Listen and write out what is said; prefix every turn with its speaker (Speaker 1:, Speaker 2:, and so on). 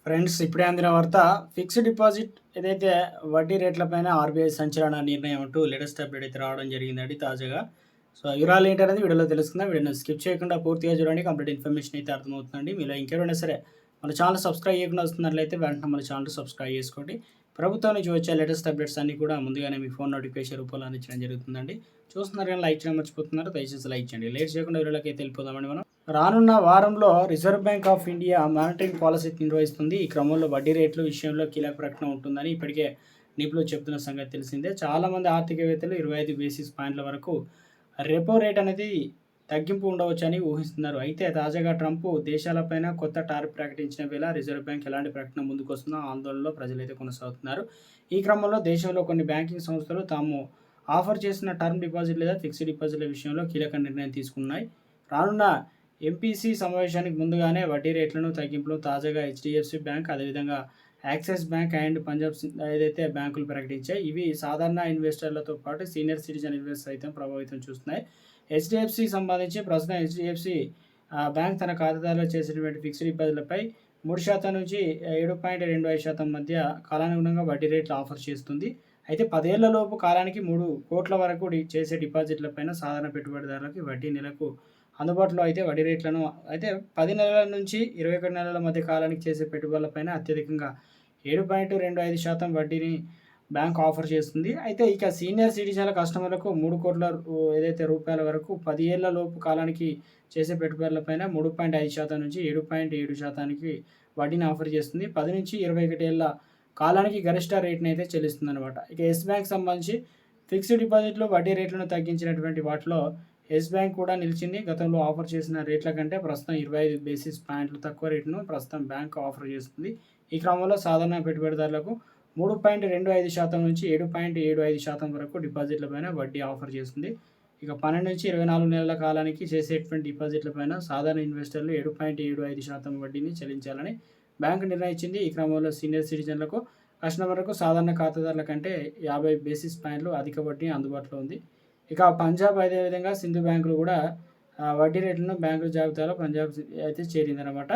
Speaker 1: Friends, ఇప్పుడే అందిన వార్త. ఫిక్స్డ్ డిపాజిట్ ఏదైతే వడ్డీ రేట్లపైన ఆర్బీఐ సంచలన నిర్ణయం అంటూ లేటెస్ట్ అప్డేట్ అయితే రావడం జరిగిందండి తాజాగా. సో వివరాలు ఏంటనేది వీడియోలో తెలుసుకుందాం. వీడియోని స్కిప్ చేయకుండా పూర్తిగా చూడండి. కంప్లీట్ ఇన్ఫర్మేషన్ అయితే అర్థమవుతుందండి. మీలో ఇంకెవరైనా సరే మన ఛానల్ సబ్స్క్రైబ్ చేయకుండా వస్తున్నట్లయితే వెంటనే మన ఛానల్ సబ్స్క్రైబ్ చేసుకోండి. ప్రభుత్వం నుంచి వచ్చే లేటెస్ట్ అప్డేట్స్ అన్ని కూడా ముందుగానే మీ ఫోన్ నోటిఫికేషన్ రూపంలో అందించడం జరుగుతుందండి. చూస్తున్నారు కానీ లైక్ చేయడం మర్చిపోతున్నారు. దయచేసి లైక్ చేయండి. లేట్ చేయకుండా వీడియోలోకి అయితే వెళ్ళిపోదామండి మనం. రానున్న వారంలో reserve bank of India monitoring policy నిర్వహిస్తుంది. ఈ క్రమంలో వడ్డీ రేట్ల విషయంలో కీలక ప్రకటన ఉంటుందని ఇప్పటికే నిపుణులు చెబుతున్న సంగతి తెలిసిందే. చాలామంది ఆర్థికవేత్తలు 25 బేసిస్ పాయింట్ల వరకు రెపో రేట్ అనేది తగ్గింపు ఉండవచ్చని ఊహిస్తున్నారు. అయితే తాజాగా ట్రంప్ దేశాలపైన కొత్త టారిఫ్ ప్రకటించిన వేళ రిజర్వ్ బ్యాంక్ ఎలాంటి ప్రకటన ముందుకొస్తుందో ఆందోళనలో ప్రజలైతే కొనసాగుతున్నారు. ఈ క్రమంలో దేశంలో కొన్ని బ్యాంకింగ్ సంస్థలు తాము ఆఫర్ చేసిన టర్మ్ డిపాజిట్ లేదా ఫిక్స్డ్ డిపాజిట్ల విషయంలో కీలక నిర్ణయం తీసుకున్నాయి. రానున్న ఎంపీసీ సమావేశానికి ముందుగానే వడ్డీ రేట్లను తగ్గింపులు తాజాగా హెచ్డిఎఫ్సి బ్యాంక్, అదేవిధంగా యాక్సిస్ బ్యాంక్ అండ్ పంజాబ్ ఏదైతే బ్యాంకులు ప్రకటించాయి. ఇవి సాధారణ ఇన్వెస్టర్లతో పాటు సీనియర్ సిటిజన్ ఇన్వెస్టర్ సైతం ప్రభావితం చూస్తున్నాయి. హెచ్డిఎఫ్సి సంబంధించి ప్రస్తుతం హెచ్డిఎఫ్సి బ్యాంక్ తన ఖాతాదారులు చేసినటువంటి ఫిక్స్డ్ డిపాజిట్లపై 3% నుంచి 7.25% మధ్య కాలానుగుణంగా వడ్డీ రేట్లు ఆఫర్ చేస్తుంది. అయితే 10 ఏళ్లలోపు కాలానికి 3 కోట్ల వరకు చేసే డిపాజిట్లపైన సాధారణ పెట్టుబడిదారులకు వడ్డీ నెలకు అందుబాటులో అయితే వడ్డీ రేట్లను అయితే 10 నెలల నుంచి 21 నెలల మధ్య కాలానికి చేసే పెట్టుబడులపైన అత్యధికంగా 7.25% వడ్డీని బ్యాంక్ ఆఫర్ చేస్తుంది. అయితే ఇక సీనియర్ సిటిజన్ల కస్టమర్లకు 3 కోట్ల ఏదైతే రూపాయల వరకు 10 ఏళ్ల లోపు కాలానికి చేసే పెట్టుబడులపైన 3.5% నుంచి 7.7%కి వడ్డీని ఆఫర్ చేస్తుంది. 10 నుంచి 21 ఏళ్ల కాలానికి గరిష్ట రేట్ని అయితే చెల్లిస్తుంది అనమాట. ఇక యెస్ బ్యాంక్ సంబంధించి ఫిక్స్డ్ డిపాజిట్లో వడ్డీ రేట్లను తగ్గించినటువంటి వాటిలో యెస్ బ్యాంక్ కూడా నిలిచింది. గతంలో ఆఫర్ చేసిన రేట్ల కంటే ప్రస్తుతం 25 బేసిస్ పాయింట్లు తక్కువ రేటును ప్రస్తుతం బ్యాంక్ ఆఫర్ చేస్తుంది. ఈ క్రమంలో సాధారణ పెట్టుబడిదారులకు 3.25% నుంచి 7.75% వరకు డిపాజిట్లపైన వడ్డీ ఆఫర్ చేస్తుంది. ఇక 12 నుంచి 24 నెలల కాలానికి చేసేటువంటి డిపాజిట్లపైన సాధారణ ఇన్వెస్టర్లు 7.75% వడ్డీని చెల్లించాలని బ్యాంకు నిర్ణయించింది. ఈ క్రమంలో సీనియర్ సిటిజన్లకు, కస్టమర్లకు సాధారణ ఖాతాదారుల కంటే 50 బేసిస్ పాయింట్లు అధిక వడ్డీ అందుబాటులో ఉంది. ఇక పంజాబ్, అదేవిధంగా సింధు బ్యాంకులు కూడా వడ్డీ రేట్లను బ్యాంకుల జాబితాలో పంజాబ్ అయితే చేరిందనమాట.